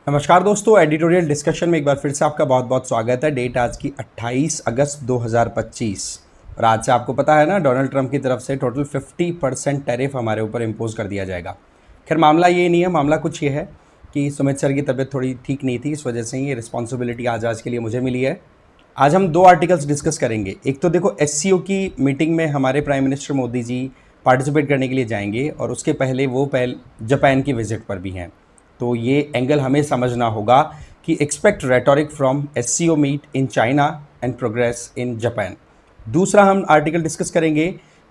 नमस्कार दोस्तों, editorial discussion में एक बार फिर से आपका बहुत बहुत स्वागत है। डेट आज की 28 अगस्त 2025 और आज से आपको पता है ना, डोनाल्ड ट्रंप की तरफ से टोटल 50% टैरिफ हमारे ऊपर इम्पोज कर दिया जाएगा। खैर मामला ये नहीं है, मामला कुछ ये है कि सुमित सर की तबीयत थोड़ी ठीक नहीं थी, इस वजह से ये रिस्पॉन्सिबिलिटी आज के लिए मुझे मिली है। आज हम दो आर्टिकल्स डिस्कस करेंगे। एक तो देखो SCO की मीटिंग में हमारे prime minister Modi ji participate करने के लिए जाएंगे और उसके पहले वो जापान की विजिट पर भी हैं। तो ये एंगल हमें समझना होगा कि expect rhetoric from SCO meet in China and progress in Japan. दूसरा हम आर्टिकल डिस्कस करेंगे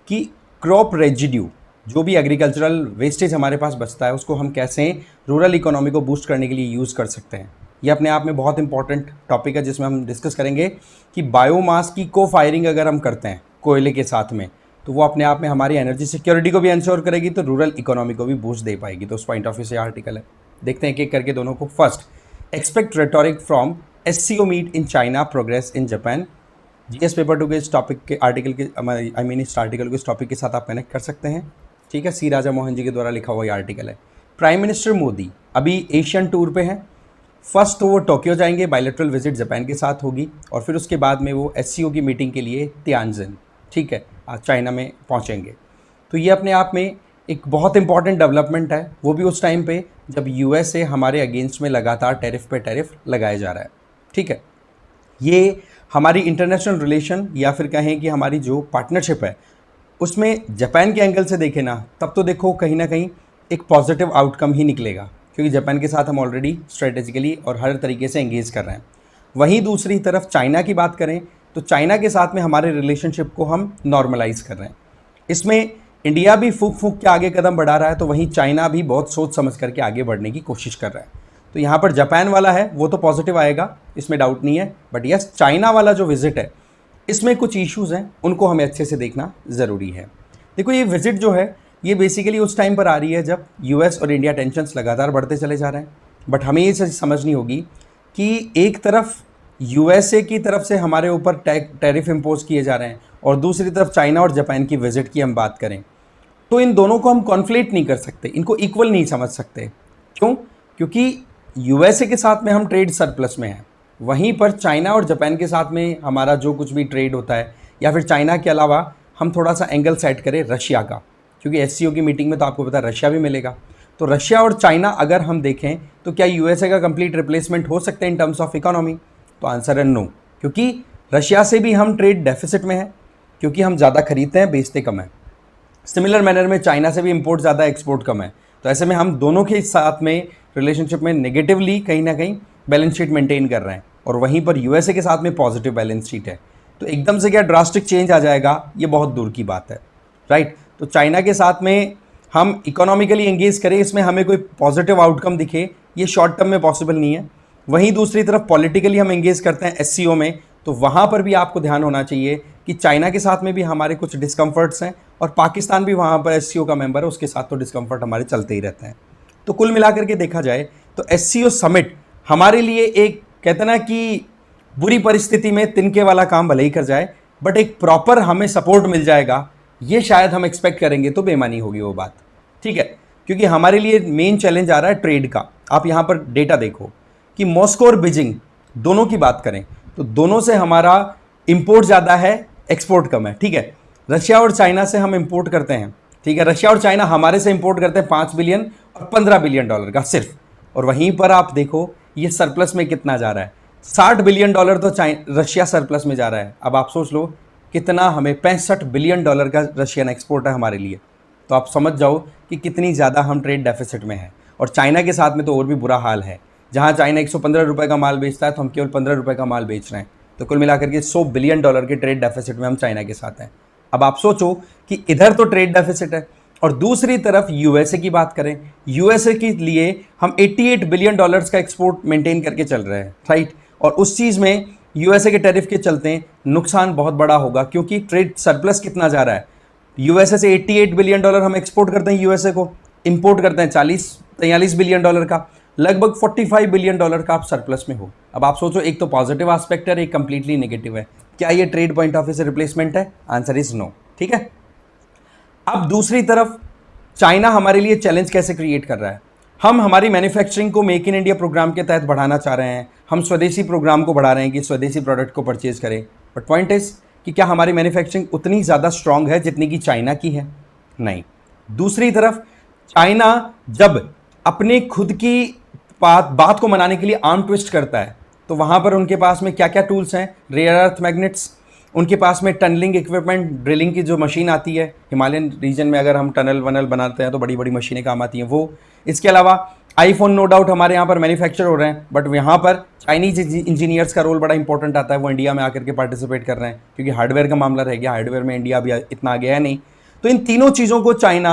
कि क्रॉप रेजिड्यू, जो भी एग्रीकल्चरल वेस्टेज हमारे पास बचता है, उसको हम कैसे रूरल इकोनॉमी को बूस्ट करने के लिए यूज़ कर सकते हैं। ये अपने आप में बहुत इंपॉर्टेंट टॉपिक है जिसमें हम डिस्कस करेंगे कि बायोमास की को फायरिंग अगर हम करते हैं कोयले के साथ में, तो वो अपने आप में हमारी एनर्जी सिक्योरिटी को भी इंश्योर करेगी, तो रूरल इकोनॉमी को भी बूस्ट दे पाएगी। तो उस पॉइंट ऑफ व्यू से आर्टिकल है, देखते हैं एक एक करके दोनों को। First, expect rhetoric from SCO meet in China, progress in Japan. GS paper 2 के इस टॉपिक के आर्टिकल के इस आर्टिकल को इस टॉपिक के साथ आप कनेक्ट कर सकते हैं। ठीक है, सी राजा मोहन जी के द्वारा लिखा हुआ ये आर्टिकल है। प्राइम मिनिस्टर मोदी अभी एशियन टूर पे हैं। फर्स्ट तो वो टोक्यो जाएंगे, बायलैटरल विजिट जापान के साथ होगी, और फिर उसके बाद में वो SCO की मीटिंग के लिए तियानजिन, ठीक है, चाइना में पहुंचेंगे। तो ये अपने आप में एक बहुत इंपॉर्टेंट डेवलपमेंट है, वो भी उस टाइम पे जब USA हमारे अगेंस्ट में लगातार टैरिफ पे टैरिफ लगाया जा रहा है। ठीक है, ये हमारी इंटरनेशनल रिलेशन या फिर कहें कि हमारी जो पार्टनरशिप है उसमें जापान के एंगल से देखें ना, तब तो देखो कहीं ना कहीं एक पॉजिटिव आउटकम ही निकलेगा, क्योंकि जापान के साथ हम ऑलरेडी स्ट्रेटेजिकली और हर तरीके से एंगेज कर रहे हैं। वहीं दूसरी तरफ चाइना की बात करें तो चाइना के साथ में हमारे रिलेशनशिप को हम नॉर्मलाइज कर रहे हैं। इसमें इंडिया भी फूक फूक के आगे कदम बढ़ा रहा है, तो वहीं चाइना भी बहुत सोच समझ करके आगे बढ़ने की कोशिश कर रहा है। तो यहाँ पर जापान वाला है वो तो पॉजिटिव आएगा, इसमें डाउट नहीं है, बट यस चाइना वाला जो विजिट है इसमें कुछ इश्यूज़ हैं, उनको हमें अच्छे से देखना ज़रूरी है। देखो ये विजिट जो है ये बेसिकली उस टाइम पर आ रही है जब US और इंडिया टेंशन्स लगातार बढ़ते चले जा रहे हैं। बट हमें ये चीज़ समझनी होगी कि एक तरफ USA की तरफ से हमारे ऊपर टैरिफ इम्पोज किए जा रहे हैं और दूसरी तरफ चाइना और जापान की विजिट की हम बात करें तो इन दोनों को हम कॉन्फ्लेट नहीं कर सकते, इनको इक्वल नहीं समझ सकते। क्यों? क्योंकि USA के साथ में हम ट्रेड सरप्लस में हैं, वहीं पर चाइना और जापान के साथ में हमारा जो कुछ भी ट्रेड होता है, या फिर चाइना के अलावा हम थोड़ा सा एंगल सेट करें रशिया का, क्योंकि SCO की मीटिंग में तो आपको पता है रशिया भी मिलेगा। तो रशिया और चाइना अगर हम देखें तो क्या USA का कंप्लीट रिप्लेसमेंट हो सकते हैं इन टर्म्स ऑफ इकोनॉमी? तो आंसर है नो, क्योंकि रशिया से भी हम ट्रेड डेफिसिट में हैं, क्योंकि हम ज़्यादा खरीदते हैं बेचते कम है। सिमिलर मैनर में चाइना से भी इंपोर्ट ज़्यादा एक्सपोर्ट कम है। तो ऐसे में हम दोनों के साथ में रिलेशनशिप में नेगेटिवली कहीं ना कहीं बैलेंस शीट मेंटेन कर रहे हैं, और वहीं पर USA के साथ में पॉजिटिव बैलेंस शीट है। तो एकदम से क्या ड्रास्टिक चेंज आ जाएगा, ये बहुत दूर की बात है, राइट। तो चाइना के साथ में हम इकोनॉमिकली एंगेज करें, इसमें हमें कोई पॉजिटिव आउटकम दिखे, ये शॉर्ट टर्म में पॉसिबल नहीं है। वहीं दूसरी तरफ पॉलिटिकली हम एंगेज करते हैं SCO में, तो वहाँ पर भी आपको ध्यान होना चाहिए कि चाइना के साथ में भी हमारे कुछ डिस्कम्फर्ट्स हैं, और पाकिस्तान भी वहाँ पर SCO का मेंबर है, उसके साथ तो डिस्कम्फर्ट हमारे चलते ही रहते हैं। तो कुल मिलाकर के देखा जाए तो SCO समिट हमारे लिए एक, कहते हैं ना कि बुरी परिस्थिति में तिनके वाला काम भले ही कर जाए, बट एक प्रॉपर हमें सपोर्ट मिल जाएगा, ये शायद हम एक्सपेक्ट करेंगे तो बेमानी होगी वो बात। ठीक है, क्योंकि हमारे लिए मेन चैलेंज आ रहा है ट्रेड का। आप यहाँ पर डेटा देखो कि मॉस्को और बीजिंग दोनों की बात करें तो दोनों से हमारा इंपोर्ट ज़्यादा है, एक्सपोर्ट कम है। ठीक है, रशिया और चाइना से हम इंपोर्ट करते हैं, ठीक है, रशिया और चाइना हमारे से इंपोर्ट करते हैं 5 बिलियन और 15 बिलियन डॉलर का सिर्फ, और वहीं पर आप देखो ये सरप्लस में कितना जा रहा है, 60 बिलियन डॉलर तो रशिया सरप्लस में जा रहा है। अब आप सोच लो कितना, हमें 65 बिलियन डॉलर का रशियन एक्सपोर्ट है हमारे लिए। तो आप समझ जाओ कि कितनी ज़्यादा हम ट्रेड डेफिसिट में हैं। और चाइना के साथ में तो और भी बुरा हाल है, जहाँ चाइना 115 रुपये का माल बेचता है तो हम केवल 15 रुपये का माल बेच रहे हैं। तो कुल मिलाकर के 100 बिलियन डॉलर के ट्रेड डेफिसिट में हम चाइना के साथ हैं। अब आप सोचो कि इधर तो ट्रेड डेफिसिट है और दूसरी तरफ USA की बात करें, USA के लिए हम 88 बिलियन डॉलर्स का एक्सपोर्ट मेंटेन करके चल रहे हैं, राइट। और उस चीज़ में USA के टैरिफ के चलते नुकसान बहुत बड़ा होगा, क्योंकि ट्रेड सरप्लस कितना जा रहा है, USA से 88 बिलियन डॉलर हम एक्सपोर्ट करते हैं USA को, इंपोर्ट करते हैं 43 बिलियन डॉलर का, लगभग 45 बिलियन डॉलर का आप सरप्लस में हो। अब आप सोचो, एक तो पॉजिटिव एस्पेक्ट है, एक कंप्लीटली नेगेटिव है। क्या ये ट्रेड पॉइंट ऑफ व्यू से रिप्लेसमेंट है? Answer is no. ठीक है, अब दूसरी तरफ चाइना हमारे लिए चैलेंज कैसे क्रिएट कर रहा है? हम हमारी मैन्युफैक्चरिंग को मेक इन इंडिया प्रोग्राम के तहत बढ़ाना चाह रहे हैं, हम स्वदेशी प्रोग्राम को बढ़ा रहे हैं कि स्वदेशी प्रोडक्ट को परचेज करें। बट पॉइंट इज कि क्या हमारी मैन्युफैक्चरिंग उतनी ज़्यादा स्ट्रांग है जितनी कि चाइना की है? नहीं। दूसरी तरफ चाइना जब अपने खुद की बात को मनाने के लिए आर्म ट्विस्ट करता है तो वहाँ पर उनके पास में क्या क्या टूल्स हैं? रेयर अर्थ मैग्नेट्स, उनके पास में टनलिंग इक्विपमेंट, ड्रिलिंग की जो मशीन आती है हिमालयन रीजन में, अगर हम टनल वनल बनाते हैं तो बड़ी बड़ी मशीनें काम आती हैं वो। इसके अलावा आईफोन नो डाउट हमारे यहाँ पर मैन्युफैक्चर हो रहे हैं, बट यहाँ पर चाइनीज इंजीनियर्स का रोल बड़ा इंपॉर्टेंट आता है, वो इंडिया में आकर के पार्टिसिपेट कर रहे हैं क्योंकि हार्डवेयर का मामला रह गया, हार्डवेयर में इंडिया अभी इतना आ गया है नहीं। तो इन तीनों चीज़ों को चाइना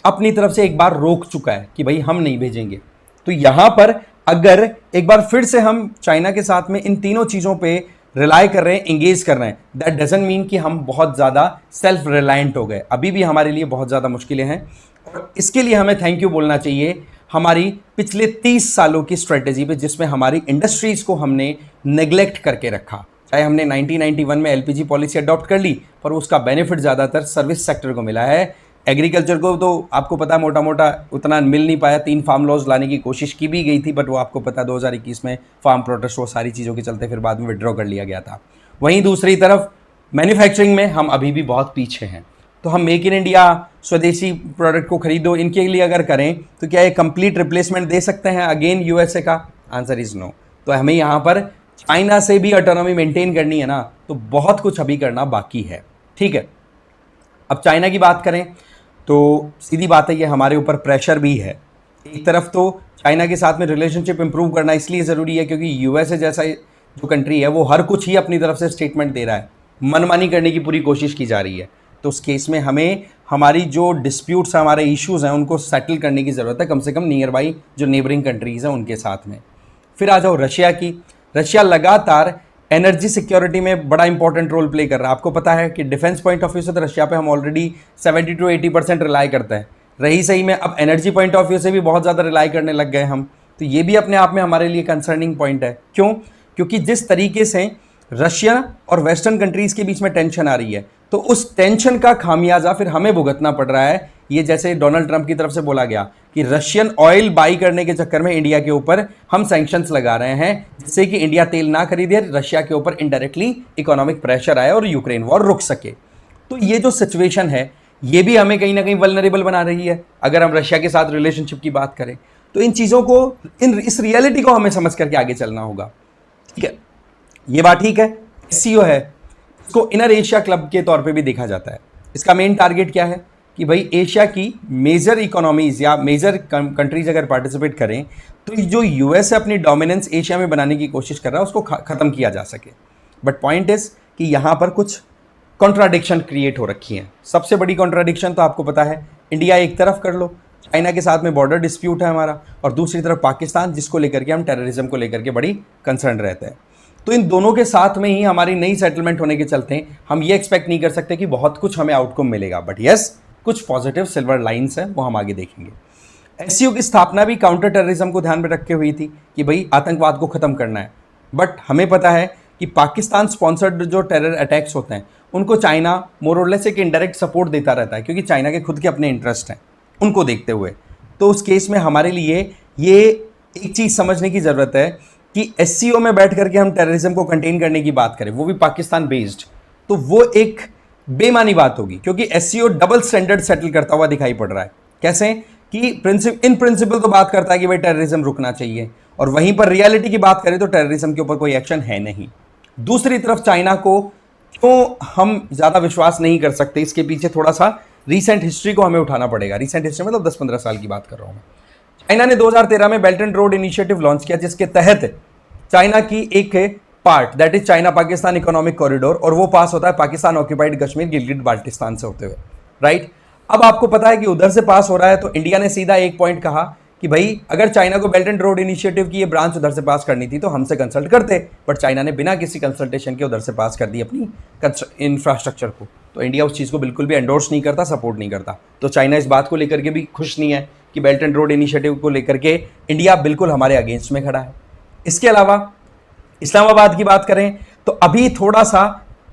अपनी तरफ से एक बार रोक चुका है कि भाई हम नहीं भेजेंगे। तो यहाँ पर अगर एक बार फिर से हम चाइना के साथ में इन तीनों चीज़ों पे रिलाई कर रहे हैं, इंगेज कर रहे हैं, दैट डजंट मीन कि हम बहुत ज़्यादा सेल्फ रिलायंट हो गए। अभी भी हमारे लिए बहुत ज़्यादा मुश्किलें हैं और इसके लिए हमें थैंक यू बोलना चाहिए हमारी पिछले 30 सालों की स्ट्रेटेजी पे, जिसमें हमारी इंडस्ट्रीज़ को हमने नेग्लेक्ट करके रखा। चाहे हमने 1991 में एलपीजी पॉलिसी अडॉप्ट कर ली, पर उसका बेनिफिट ज़्यादातर सर्विस सेक्टर को मिला है। एग्रीकल्चर को तो आपको पता है मोटा मोटा उतना मिल नहीं पाया। 3 फार्म लॉज लाने की कोशिश की भी गई थी, बट वो आपको पता 2021 में फार्म प्रोटेस्ट वो सारी चीज़ों के चलते फिर बाद में विड्रॉ कर लिया गया था। वहीं दूसरी तरफ मैन्युफैक्चरिंग में हम अभी भी बहुत पीछे हैं। तो हम मेक इन इंडिया, स्वदेशी प्रोडक्ट को खरीदो, इनके लिए अगर करें तो क्या ये कंप्लीट रिप्लेसमेंट दे सकते हैं अगेन यूएसए का? Answer is no. तो हमें यहाँ पर चाइना से भी ऑटोनॉमी मेंटेन करनी है ना, तो बहुत कुछ अभी करना बाकी है। ठीक है, अब चाइना की बात करें तो सीधी बात है ये हमारे ऊपर प्रेशर भी है। एक तरफ तो चाइना के साथ में रिलेशनशिप इंप्रूव करना इसलिए ज़रूरी है क्योंकि यूएसए जैसा जो कंट्री है वो हर कुछ ही अपनी तरफ से स्टेटमेंट दे रहा है, मनमानी करने की पूरी कोशिश की जा रही है। तो उस केस में हमें हमारी जो डिस्प्यूट्स हैं, हमारे इश्यूज़ हैं, उनको सेटल करने की ज़रूरत है, कम से कम नियर बाई जो नेबरिंग कंट्रीज़ हैं उनके साथ में। फिर आ जाओ रशिया की। रशिया लगातार एनर्जी सिक्योरिटी में बड़ा इंपॉर्टेंट रोल प्ले कर रहा है। आपको पता है कि डिफेंस पॉइंट ऑफ व्यू से तो रशिया पे हम ऑलरेडी 70 to 80% रिलाई करते हैं। रही सही में अब एनर्जी पॉइंट ऑफ व्यू से भी बहुत ज़्यादा रिलाई करने लग गए हम। तो ये भी अपने आप में हमारे लिए कंसर्निंग पॉइंट है। क्यों? क्योंकि जिस तरीके से रशिया और वेस्टर्न कंट्रीज़ के बीच में टेंशन आ रही है, तो उस टेंशन का खामियाजा फिर हमें भुगतना पड़ रहा है। ये जैसे डोनाल्ड ट्रंप की तरफ से बोला गया कि रशियन ऑयल बाई करने के चक्कर में इंडिया के ऊपर हम सैंक्शंस लगा रहे हैं, जिससे कि इंडिया तेल ना खरीदे, रशिया के ऊपर इनडायरेक्टली इकोनॉमिक प्रेशर आए और यूक्रेन वॉर रुक सके। तो ये जो सिचुएशन है ये भी हमें कहीं ना कहीं वल्नरेबल बना रही है अगर हम रशिया के साथ रिलेशनशिप की बात करें। तो इन चीज़ों को, इस रियलिटी को हमें समझ करके आगे चलना होगा। ठीक है, ये बात ठीक है। एससीओ है, इसको इनर एशिया क्लब के तौर पे भी देखा जाता है। इसका मेन टारगेट क्या है कि भाई एशिया की मेजर इकोनॉमीज या मेजर कंट्रीज अगर पार्टिसिपेट करें तो जो यूएस अपनी डोमिनेंस एशिया में बनाने की कोशिश कर रहा है उसको ख़त्म किया जा सके। बट पॉइंट इज कि यहाँ पर कुछ कॉन्ट्राडिक्शन क्रिएट हो रखी हैं। सबसे बड़ी कॉन्ट्राडिक्शन तो आपको पता है, इंडिया एक तरफ कर लो, चाइना के साथ में बॉर्डर डिस्प्यूट है हमारा, और दूसरी तरफ पाकिस्तान जिसको लेकर के हम टेररिज्म को लेकर के बड़ी कंसर्न रहते हैं। तो इन दोनों के साथ में ही हमारी नई सेटलमेंट होने के चलते हम ये एक्सपेक्ट नहीं कर सकते कि बहुत कुछ हमें आउटकम मिलेगा। बट यस, कुछ पॉजिटिव सिल्वर लाइंस हैं, वो हम आगे देखेंगे। एससीओ की स्थापना भी काउंटर टेररिज्म को ध्यान में रख के हुई थी कि भाई आतंकवाद को ख़त्म करना है। बट हमें पता है कि पाकिस्तान स्पॉन्सर्ड जो टेरर अटैक्स होते हैं उनको चाइना मोर और लेस एक इनडायरेक्ट सपोर्ट देता रहता है, क्योंकि चाइना के खुद के अपने इंटरेस्ट हैं उनको देखते हुए। तो उस केस में हमारे लिए ये एक चीज़ समझने की ज़रूरत है कि एससीओ में बैठ करके हम टेररिज्म को कंटेन करने की बात करें, वो भी पाकिस्तान बेस्ड, तो वो एक बेमानी बात होगी, क्योंकि एससीओ डबल स्टैंडर्ड सेटल करता हुआ दिखाई पड़ रहा है। कैसे कि इन प्रिंसिपल तो बात करता है कि भाई टेररिज्म रुकना चाहिए, और वहीं पर रियलिटी की बात करें तो टेररिज्म के ऊपर कोई एक्शन है नहीं। दूसरी तरफ चाइना को क्यों हम ज़्यादा विश्वास नहीं कर सकते, इसके पीछे थोड़ा सा रीसेंट हिस्ट्री को हमें उठाना पड़ेगा। रीसेंट हिस्ट्री मतलब 10-15 साल की बात कर रहा हूँ मैं। चाइना ने 2013 में belt and road initiative launch किया, जिसके तहत चाइना की एक part that is China Pakistan economic corridor, और वो पास होता है पाकिस्तान ऑक्यूपाइड कश्मीर गिलगिट बाल्टिस्तान से होते हुए, राइट। अब आपको पता है कि उधर से पास हो रहा है, तो इंडिया ने सीधा एक पॉइंट कहा कि भाई अगर चाइना को बेल्ट एंड रोड इनिशिएटिव की ये ब्रांच उधर से पास करनी थी तो हमसे कंसल्ट करते, बट चाइना ने बिना किसी कंसल्टेशन के उधर से पास कर दी अपनी इंफ्रास्ट्रक्चर को। तो इंडिया उस चीज़ को बिल्कुल भी एंडोर्स नहीं करता, सपोर्ट नहीं करता। तो चाइना इस बात को लेकर के भी खुश नहीं है कि बेल्ट एंड रोड इनिशिएटिव को लेकर के इंडिया बिल्कुल हमारे अगेंस्ट में खड़ा है। इसके अलावा इस्लामाबाद की बात करें तो अभी थोड़ा सा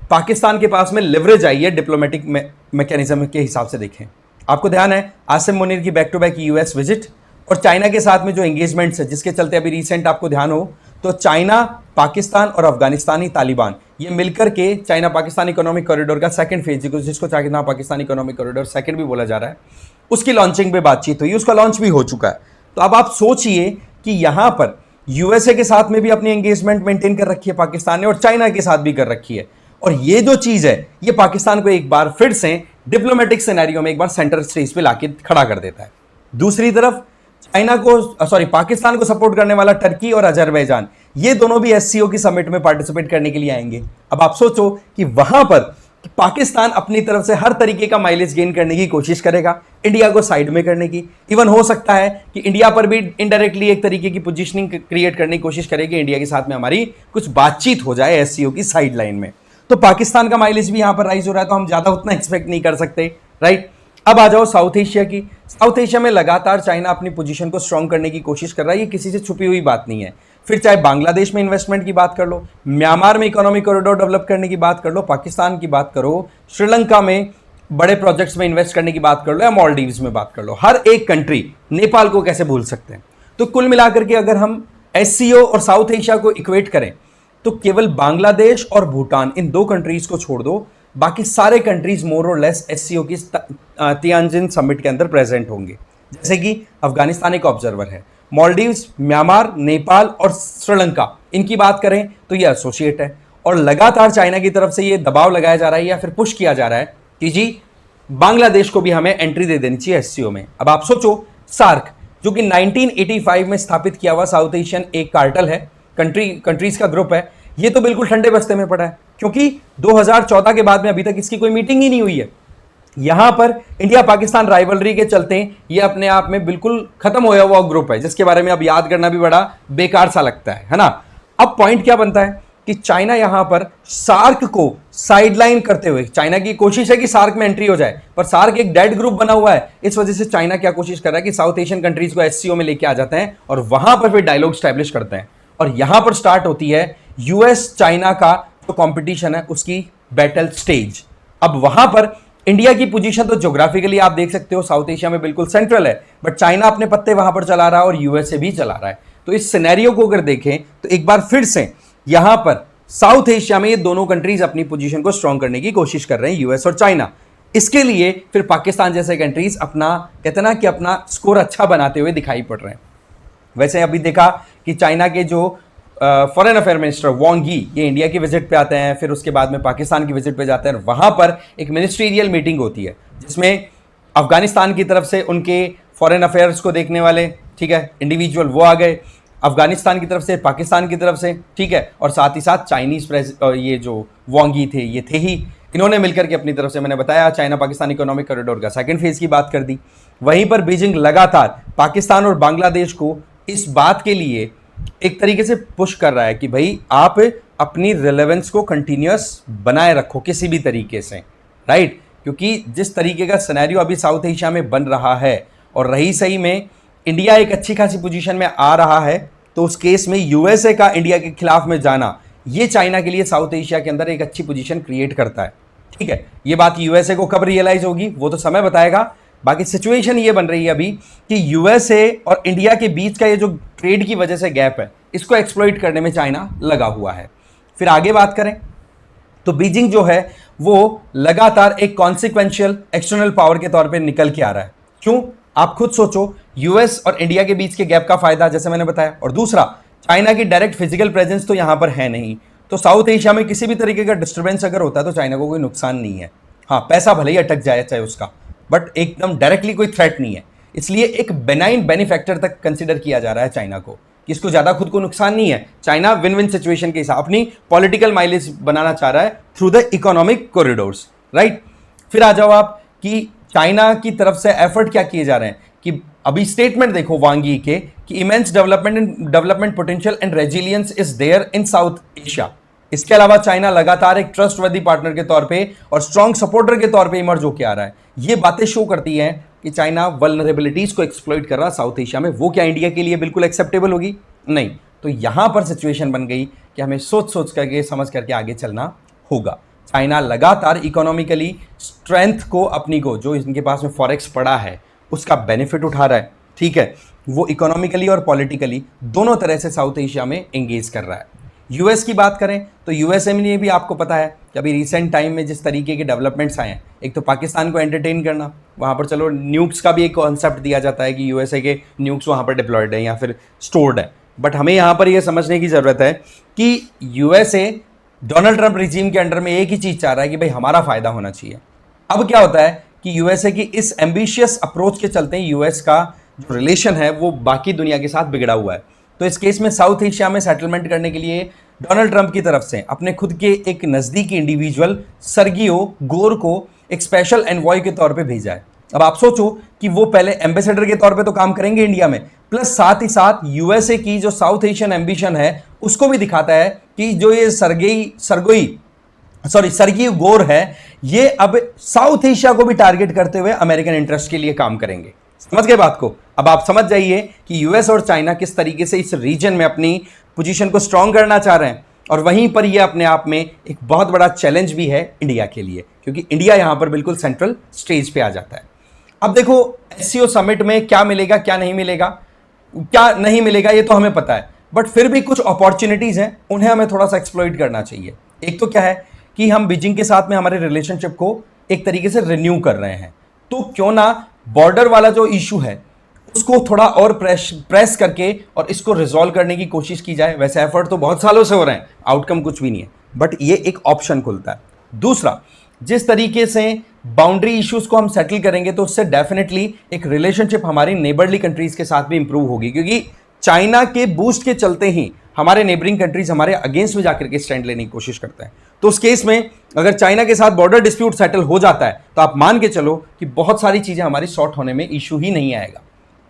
पाकिस्तान के पास में लिवरेज आई है डिप्लोमेटिक मैकेनिज्म के हिसाब से। देखें, आपको ध्यान है आसिम मुनीर की back to back US visit, और चाइना के साथ में जो एंगेजमेंट्स है, जिसके चलते अभी रिसेंट आपको ध्यान हो तो चाइना, पाकिस्तान और अफगानिस्तानी तालिबान ये मिलकर के चाइना पाकिस्तान इकोनॉमिक कॉरिडोर का सेकंड फेज, जिसको China Pakistan economic corridor second भी बोला जा रहा है, उसकी लॉन्चिंग पे बातचीत हुई, उसका लॉन्च भी हो चुका है। तो अब आप सोचिए कि यहां पर यूएसए के साथ में भी अपनी एंगेजमेंट मेंटेन कर रखी है पाकिस्तान ने, और चाइना के साथ भी कर रखी है। और ये जो चीज है ये पाकिस्तान को एक बार फिर से डिप्लोमेटिक सिनेरियो में एक बार सेंटर स्टेज पे लाके खड़ा कर देता है। दूसरी तरफ पाकिस्तान को सपोर्ट करने वाला टर्की और अजरबैजान, ये दोनों भी एससीओ की समिट में पार्टिसिपेट करने के लिए आएंगे। अब आप सोचो कि वहां पर पाकिस्तान अपनी तरफ से हर तरीके का माइलेज गेन करने की कोशिश करेगा, इंडिया को साइड में करने की। इवन हो सकता है कि इंडिया पर भी इनडायरेक्टली एक तरीके की पोजीशनिंग क्रिएट करने की कोशिश करेगी, इंडिया के साथ में हमारी कुछ बातचीत हो जाए एससीओ की साइड लाइन में। तो पाकिस्तान का माइलेज भी यहां पर राइज हो रहा है, तो हम ज्यादा उतना एक्सपेक्ट नहीं कर सकते, राइट। अब आ जाओ साउथ एशिया की। साउथ एशिया में लगातार चाइना अपनी पोजीशन को स्ट्रांग करने की कोशिश कर रहा है, ये किसी से छुपी हुई बात नहीं है। फिर चाहे बांग्लादेश में इन्वेस्टमेंट की बात कर लो, म्यांमार में इकोनॉमिक कॉरिडोर डेवलप करने की बात कर लो, पाकिस्तान की बात करो, श्रीलंका में बड़े प्रोजेक्ट्स में इन्वेस्ट करने की बात कर लो, या मालदीव्स में बात कर लो, हर एक कंट्री, नेपाल को कैसे भूल सकते हैं। तो कुल मिलाकर के अगर हम एससीओ और साउथ एशिया को इक्वेट करें तो केवल बांग्लादेश और भूटान, इन दो कंट्रीज को छोड़ दो, बाकी सारे कंट्रीज मोर और लेस एससीओ की तियानजिन समिट के अंदर प्रेजेंट होंगे। जैसे कि अफगानिस्तान एक ऑब्जर्वर है, मालदीव्स, म्यांमार, नेपाल और श्रीलंका, इनकी बात करें तो ये एसोसिएट है। और लगातार चाइना की तरफ से ये दबाव लगाया जा रहा है या फिर पुश किया जा रहा है कि जी बांग्लादेश को भी हमें एंट्री दे देनी चाहिए एससीओ में। अब आप सोचो, सार्क जो कि 1985 में स्थापित किया हुआ साउथ एशियन एक कार्टल है, कंट्रीज का ग्रुप है, ये तो बिल्कुल ठंडे बस्ते में पड़ा है, क्योंकि 2014 के बाद में अभी तक इसकी कोई मीटिंग ही नहीं हुई है। यहां पर इंडिया पाकिस्तान राइवलरी के चलते ये अपने आप में बिल्कुल खत्म होया हुआ ग्रुप है, जिसके बारे में अब याद करना भी बड़ा बेकार सा लगता है ना। अब पॉइंट क्या बनता है कि चाइना यहां पर सार्क को साइडलाइन करते हुए, चाइना की कोशिश है कि सार्क में एंट्री हो जाए, पर सार्क एक डेड ग्रुप बना हुआ है। इस वजह से चाइना क्या कोशिश कर रहा है कि साउथ एशियन कंट्रीज को एससीओ में लेके आ जाते हैं और वहां पर फिर डायलॉग स्टैब्लिश करते हैं। और यहां पर स्टार्ट होती है यूएस चाइना का जो कंपटीशन है उसकी बैटल स्टेज। अब वहां पर इंडिया की पोजीशन तो ज्योग्राफिकली आप देख सकते हो साउथ एशिया में बिल्कुल सेंट्रल है, बट चाइना अपने पत्ते वहां पर चला रहा है और यूएसए भी चला रहा है। तो इस सिनेरियो को अगर देखें तो एक बार फिर से यहां पर साउथ एशिया में ये दोनों कंट्रीज अपनी पोजीशन को स्ट्रांग करने की कोशिश कर रहे हैं, यूएस और चाइना। इसके लिए फिर पाकिस्तान जैसे कंट्रीज अपना कहते ना कि अपना स्कोर अच्छा बनाते हुए दिखाई पड़ रहे हैं। वैसे अभी देखा कि चाइना के जो फॉरेन अफेयर मिनिस्टर वांग यी ये इंडिया की विजिट पे आते हैं, फिर उसके बाद में पाकिस्तान की विजिट पे जाते हैं, वहां पर एक मिनिस्ट्रियल मीटिंग होती है जिसमें अफगानिस्तान की तरफ से उनके फॉरेन अफेयर्स को देखने वाले, ठीक है, इंडिविजुअल वो आ गए, अफगानिस्तान की तरफ से, पाकिस्तान की तरफ से, ठीक है, और साथ ही साथ चाइनीज ये जो वांग यी थे ये थे ही, इन्होंने मिलकर के अपनी तरफ से, मैंने बताया, चाइना पाकिस्तान इकोनॉमिक कॉरिडोर का सेकंड फेज की बात कर दी। वहीं पर बीजिंग लगातार पाकिस्तान और बांग्लादेश को इस बात के लिए एक तरीके से पुश कर रहा है कि भाई आप अपनी रिलेवेंस को कंटिन्यूअस बनाए रखो किसी भी तरीके से, राइट। क्योंकि जिस तरीके का सिनेरियो अभी साउथ एशिया में बन रहा है और रही सही में इंडिया एक अच्छी खासी पोजीशन में आ रहा है, तो उस केस में यूएसए का इंडिया के खिलाफ में जाना ये चाइना के लिए साउथ एशिया के अंदर एक अच्छी पोजीशन क्रिएट करता है, ठीक है। ये बात यूएसए को कब रियलाइज होगी वो तो समय बताएगा। बाकी सिचुएशन ये बन रही है अभी कि यूएसए और इंडिया के बीच का ये जो ट्रेड की वजह से गैप है इसको एक्सप्लॉइट करने में चाइना लगा हुआ है। फिर आगे बात करें तो बीजिंग जो है वो लगातार एक कॉन्सिक्वेंशियल एक्सटर्नल पावर के तौर पे निकल के आ रहा है। क्यों? आप खुद सोचो, यूएस और इंडिया के बीच के गैप का फायदा जैसे मैंने बताया, और दूसरा चाइना की डायरेक्ट फिजिकल प्रेजेंस तो यहां पर है नहीं, तो साउथ एशिया में किसी भी तरीके का डिस्टर्बेंस अगर होता है तो चाइना को कोई नुकसान नहीं है। हाँ, पैसा भले ही अटक जाए चाहे उसका, बट एकदम डायरेक्टली कोई थ्रेट नहीं है। इसलिए एक बेनाइन बेनिफैक्टर तक कंसिडर किया जा रहा है चाइना को, कि इसको ज़्यादा खुद को नुकसान नहीं है। चाइना विन विन सिचुएशन के हिसाब अपनी पॉलिटिकल माइलेज बनाना चाह रहा है through the economic corridors, right. फिर आ जाओ आप कि चाइना की तरफ से एफर्ट क्या किए जा रहे हैं, कि अभी स्टेटमेंट देखो वांग यी के कि immense development potential and resilience is there in South Asia. इसके अलावा चाइना लगातार एक ट्रस्टवर्दी पार्टनर के तौर पे और स्ट्रॉन्ग सपोर्टर के तौर पे इमर्ज होकर आ रहा है। ये बातें शो करती हैं कि चाइना वल्नरेबिलिटीज को एक्सप्लॉइट कर रहा है साउथ एशिया में। वो क्या इंडिया के लिए बिल्कुल एक्सेप्टेबल होगी? नहीं। तो यहां पर सिचुएशन बन गई कि हमें सोच सोच करके समझ करके आगे चलना होगा। चाइना लगातार इकोनॉमिकली स्ट्रेंथ को अपनी को जो इनके पास में फॉरेक्स पड़ा है उसका बेनिफिट उठा रहा है। ठीक है, वो इकोनॉमिकली और पॉलिटिकली दोनों तरह से साउथ एशिया में एंगेज कर रहा है। यूएस की बात करें तो यूएसए में भी आपको पता है कि अभी रिसेंट टाइम में जिस तरीके के डेवलपमेंट्स आए हैं, एक तो पाकिस्तान को एंटरटेन करना, वहाँ पर चलो न्यूक्स का भी एक कॉन्सेप्ट दिया जाता है कि यूएसए के न्यूक्स वहाँ पर डिप्लॉयड है या फिर स्टोर्ड है, बट हमें यहाँ पर यह समझने की ज़रूरत है कि यूएसए डोनाल्ड ट्रंप रिजीम के अंडर में एक ही चीज़ चाह रहा है कि भाई हमारा फ़ायदा होना चाहिए। अब क्या होता है कि यूएसए की इस एम्बिशियस अप्रोच के चलते यूएस का जो रिलेशन है वो बाकी दुनिया के साथ बिगड़ा हुआ है। तो इस केस में साउथ एशिया में सेटलमेंट करने के लिए डोनाल्ड ट्रंप की तरफ से अपने खुद के एक नज़दीकी इंडिविजुअल सर्गियो गोर को एक स्पेशल एनवॉय के तौर पे भेजा है। अब आप सोचो कि वो पहले एम्बेसडर के तौर पे तो काम करेंगे इंडिया में, प्लस साथ ही साथ यूएसए की जो साउथ एशियन एम्बिशन है उसको भी दिखाता है कि जो ये सर्गियो गोर है, ये अब साउथ एशिया को भी टारगेट करते हुए अमेरिकन इंटरेस्ट के लिए काम करेंगे। समझ गए बात को? अब आप समझ जाइए कि यूएस और चाइना किस तरीके से इस रीजन में अपनी पोजीशन को स्ट्रांग करना चाह रहे हैं, और वहीं पर यह अपने आप में एक बहुत बड़ा चैलेंज भी है इंडिया के लिए, क्योंकि इंडिया यहां पर बिल्कुल सेंट्रल स्टेज पे आ जाता है। अब देखो एससीओ समिट में क्या मिलेगा क्या नहीं मिलेगा ये तो हमें पता है, बट फिर भी कुछ अपॉर्चुनिटीज हैं, उन्हें हमें थोड़ा सा एक्सप्लॉइट करना चाहिए। एक तो क्या है कि हम बीजिंग के साथ में हमारे रिलेशनशिप को एक तरीके से रिन्यू कर रहे हैं, तो क्यों ना बॉर्डर वाला जो इशू है उसको थोड़ा और प्रेस करके और इसको रिजॉल्व करने की कोशिश की जाए। वैसे एफर्ट तो बहुत सालों से हो रहे हैं, आउटकम कुछ भी नहीं है, बट ये एक ऑप्शन खुलता है। दूसरा, जिस तरीके से बाउंड्री इश्यूज को हम सेटल करेंगे तो उससे डेफिनेटली एक रिलेशनशिप हमारी नेबरली कंट्रीज के साथ भी इंप्रूव होगी, क्योंकि चाइना के बूस्ट के चलते ही हमारे नेबरिंग कंट्रीज हमारे अगेंस्ट में जाकर के स्टैंड लेने की कोशिश करते हैं। तो उस केस में अगर चाइना के साथ बॉर्डर डिस्प्यूट सेटल हो जाता है तो आप मान के चलो कि बहुत सारी चीजें हमारी सॉर्ट होने में इशू ही नहीं आएगा।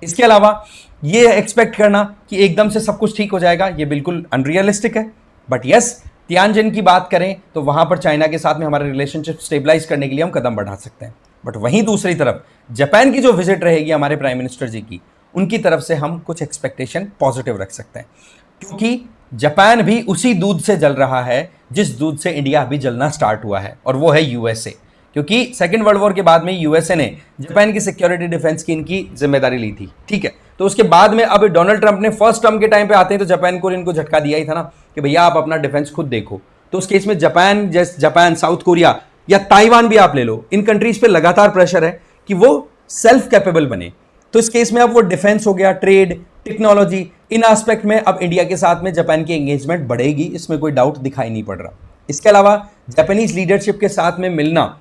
इसके अलावा ये एक्सपेक्ट करना कि एकदम से सब कुछ ठीक हो जाएगा, ये बिल्कुल अनरियलिस्टिक है। बट यस, तियानजिन की बात करें तो वहां पर चाइना के साथ में हमारे रिलेशनशिप स्टेबलाइज करने के लिए हम कदम बढ़ा सकते हैं। बट वहीं दूसरी तरफ जापान की जो विजिट रहेगी हमारे प्राइम मिनिस्टर जी की, उनकी तरफ से हम कुछ एक्सपेक्टेशन पॉजिटिव रख सकते हैं, क्योंकि जापान भी उसी दूध से जल रहा है जिस दूध से इंडिया अभी जलना स्टार्ट हुआ है, और वो है यूएसए। क्योंकि सेकेंड वर्ल्ड वॉर के बाद में यूएसए ने जापान की सिक्योरिटी डिफेंस की इनकी जिम्मेदारी ली थी, ठीक है। तो उसके बाद में अब डोनाल्ड ट्रंप ने फर्स्ट टर्म के टाइम पे आते हैं तो जापान को इनको झटका दिया ही था ना कि भैया आप अपना डिफेंस खुद देखो। तो उस केस में जापान, साउथ कोरिया या ताइवान भी आप ले लो, इन कंट्रीज पे लगातार प्रेशर है कि वो सेल्फ कैपेबल बने। तो इस केस में अब वो डिफेंस हो गया, ट्रेड, टेक्नोलॉजी, इन एस्पेक्ट में अब इंडिया के साथ में जापान की एंगेजमेंट बढ़ेगी, इसमें कोई डाउट दिखाई नहीं पड़ रहा। इसके अलावा जापानीज लीडरशिप के साथ में मिलना,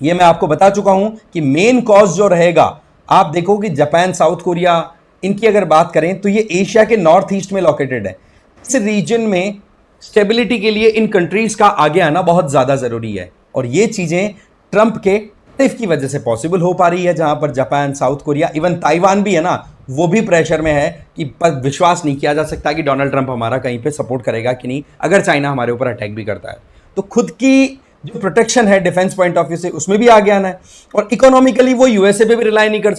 ये मैं आपको बता चुका हूं कि मेन कॉज जो रहेगा, आप देखो कि जापान, साउथ कोरिया, इनकी अगर बात करें तो ये एशिया के नॉर्थ ईस्ट में लोकेटेड है। इस रीजन में स्टेबिलिटी के लिए इन कंट्रीज का आगे आना बहुत ज्यादा जरूरी है, और ये चीजें ट्रंप के टिफ की वजह से पॉसिबल हो पा रही है, जहां पर Japan, south Korea, even Taiwan भी है ना, वो भी प्रेशर में है कि पर विश्वास नहीं किया जा सकता कि डोनाल्ड ट्रंप हमारा कहीं पे सपोर्ट करेगा कि नहीं, अगर चाइना हमारे ऊपर अटैक भी करता है। तो खुद की जो प्रोटेक्शन है डिफेंस पॉइंट ऑफ व्यू से, उसमें भी आगे आना है, और इकोनॉमिकली वो यूएसए पे भी रिलाई नहीं कर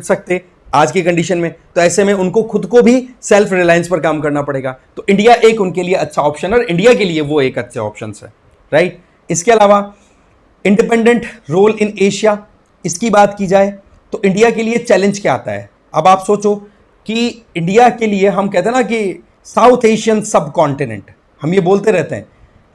सकते आज की कंडीशन में। तो ऐसे में उनको खुद को भी सेल्फ रिलायंस पर काम करना पड़ेगा। तो इंडिया एक उनके लिए अच्छा ऑप्शन, और इंडिया के लिए वो एक अच्छे ऑप्शन है, राइट। इसके अलावा इंडिपेंडेंट रोल इन एशिया, इसकी बात की जाए तो इंडिया के लिए चैलेंज क्या आता है। अब आप सोचो कि इंडिया के लिए हम कहते हैं ना कि साउथ एशियन सब कॉन्टिनेंट, हम ये बोलते रहते हैं